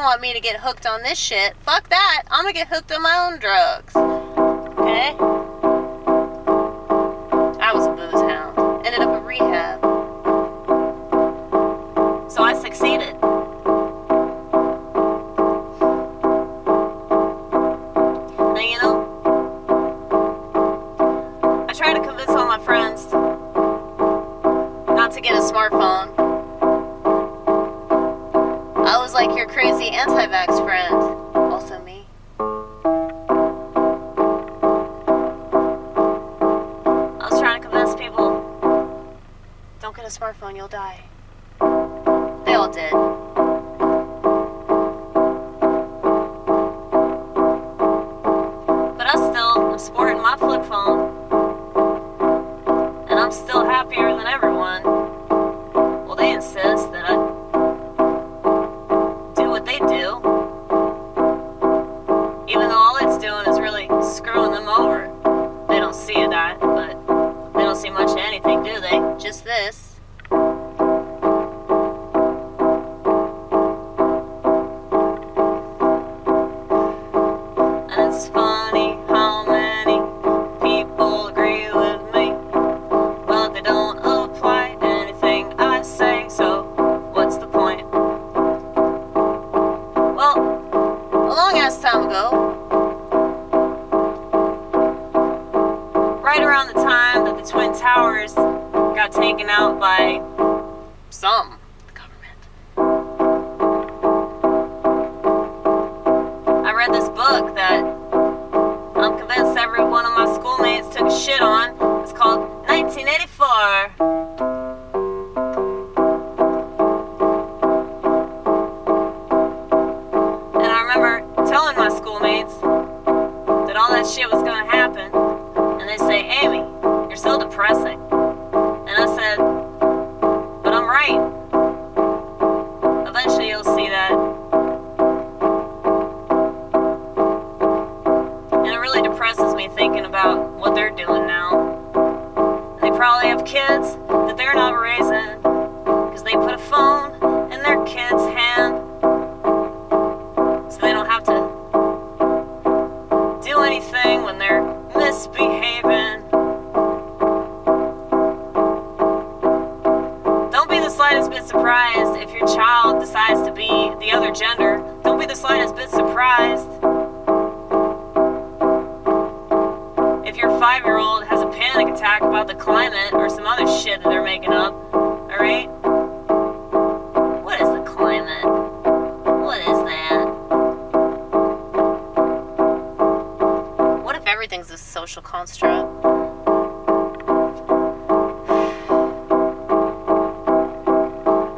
want me to get hooked on this shit. Fuck that. I'm gonna get hooked on my own drugs. Okay? I was a booze hound. Ended up at rehab. So I succeeded. Now, you know, I try to convince all my friends not to get a smartphone. I was like your crazy anti-vax friend. Also me. I was trying to convince people, don't get a smartphone, you'll die. They all did. But I still am sporting my flip phone. And I'm still happier than everyone. Well, they insist that I do what they do. Even though all it's doing is really screwing them over. They don't see that, but they don't see much of anything, do they? Just this. And it's funny how many people agree with me, but they don't apply anything I say, so what's the point? Well, a long ass time ago, right around the time that the Twin Towers got taken out by the government, I read this book that I'm convinced every one of my schoolmates took a shit on. It's called 1984. And I remember telling my schoolmates that all that shit was gonna happen. And they say, Amy, you're so depressing. And I said, but I'm right. Eventually you'll see that. And it really depresses me thinking about what they're doing now. And they probably have kids that they're not raising because they put a phone in their kid's hand so they don't have to do anything when they're misbehaving. Don't be the slightest bit surprised if your child decides to be the other gender. Don't be the slightest bit surprised if your 5-year-old has a panic attack about the climate or some other shit that they're making up. Alright? What is the climate? What is that? What if everything's a social construct?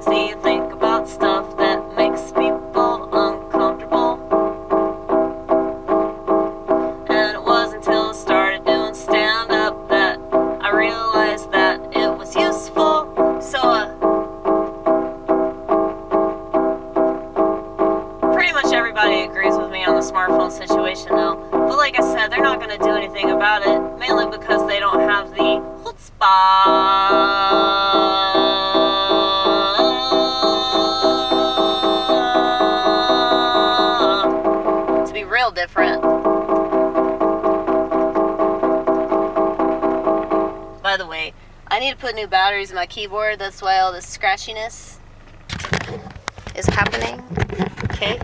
See, you think about stuff that makes people uncomfortable. And it wasn't until I started doing stand-up that I realized that it was useful. So pretty much everybody agrees with me on the smartphone situation though. But like I said, they're not going to do anything about it, mainly because they don't have the chutzpah to be real different. By the way, I need to put new batteries in my keyboard. That's why all this scratchiness is happening. Okay?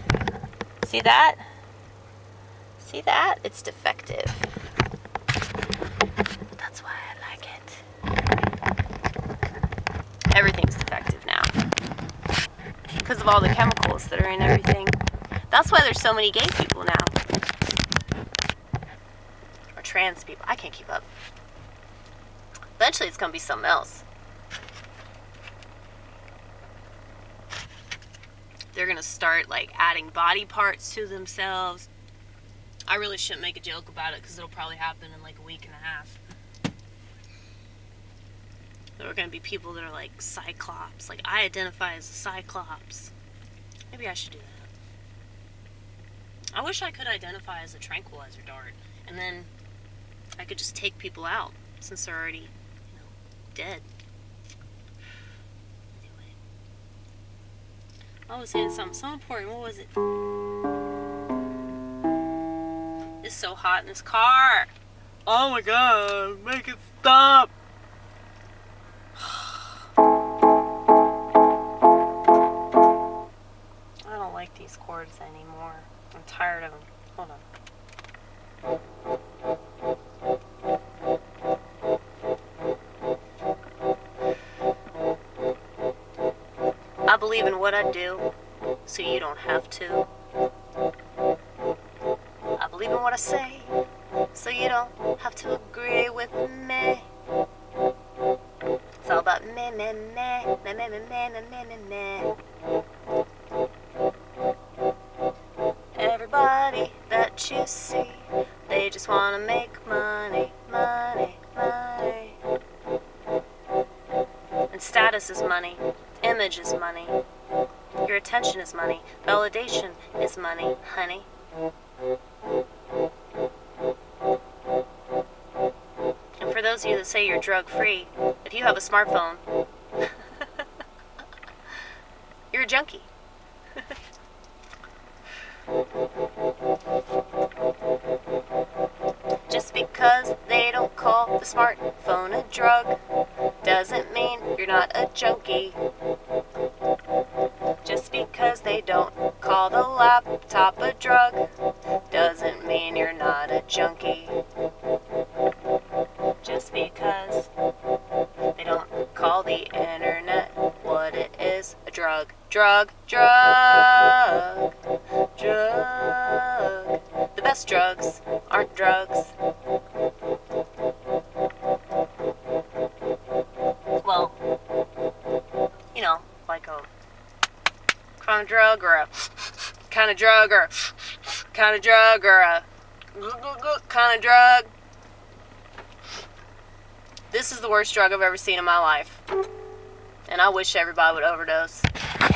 See that? See that? It's defective. That's why I like it. Everything's defective now. Because of all the chemicals that are in everything. That's why there's so many gay people now. Or trans people. I can't keep up. Eventually it's going to be something else. They're going to start like adding body parts to themselves. I really shouldn't make a joke about it because it'll probably happen in like a week and a half. There are going to be people that are like cyclops. Like, I identify as a cyclops. Maybe I should do that. I wish I could identify as a tranquilizer dart. And then I could just take people out since they're already, dead. Anyway. I was saying something so important. What was it? It's so hot in this car. Oh my god, make it stop. I don't like these chords anymore. I'm tired of them. Hold on. I believe in what I do, so you don't have to. I believe in what I say, so you don't have to agree with me. It's all about me, me, me, me, me, me, me, me, me, me. Everybody that you see, they just wanna make money, money, money. And status is money, image is money, your attention is money, validation is money, honey. And for those of you that say you're drug-free, if you have a smartphone, you're a junkie. Just because they don't call the smartphone a drug doesn't mean you're not a junkie. Just because they don't call the laptop a drug doesn't mean you're not a junkie. Just because they don't call the internet what it is, a drug, drug, drug, drug. The best drugs aren't drugs. Well, you know, like a kind of drug or a kind of drug or kind of drug or a kind of drug. This is the worst drug I've ever seen in my life. And I wish everybody would overdose.